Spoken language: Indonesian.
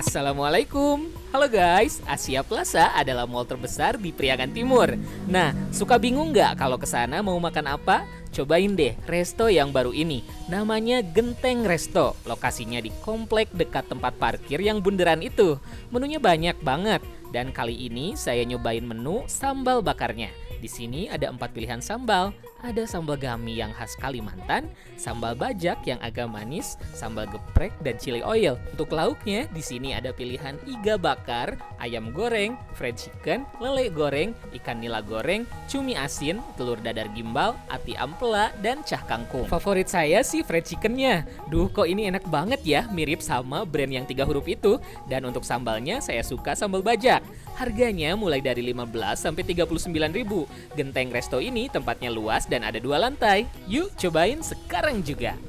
Assalamualaikum. Halo guys, Asia Plaza adalah mall terbesar di Priangan Timur. Nah, suka bingung nggak kalau ke sana mau makan apa? Cobain deh resto yang baru ini. Namanya Genteng Resto. Lokasinya di komplek dekat tempat parkir yang bundaran itu. Menunya banyak banget. Dan kali ini saya nyobain menu sambal bakarnya. Di sini ada 4 pilihan sambal. Ada sambal gami yang khas Kalimantan, sambal bajak yang agak manis, sambal geprek dan chili oil. Untuk lauknya di sini ada pilihan iga bakar, ayam goreng, fried chicken, lele goreng, ikan nila goreng, cumi asin, telur dadar gimbal, ati ampela, dan cah kangkung. Favorit saya sih fried chickennya. Duh, kok ini enak banget ya, mirip sama brand yang 3 huruf itu. Dan untuk sambalnya saya suka sambal bajak. Harganya mulai dari 15 sampai 39 ribu. Genteng Resto ini tempatnya luas dan ada 2 lantai. Yuk cobain sekarang juga.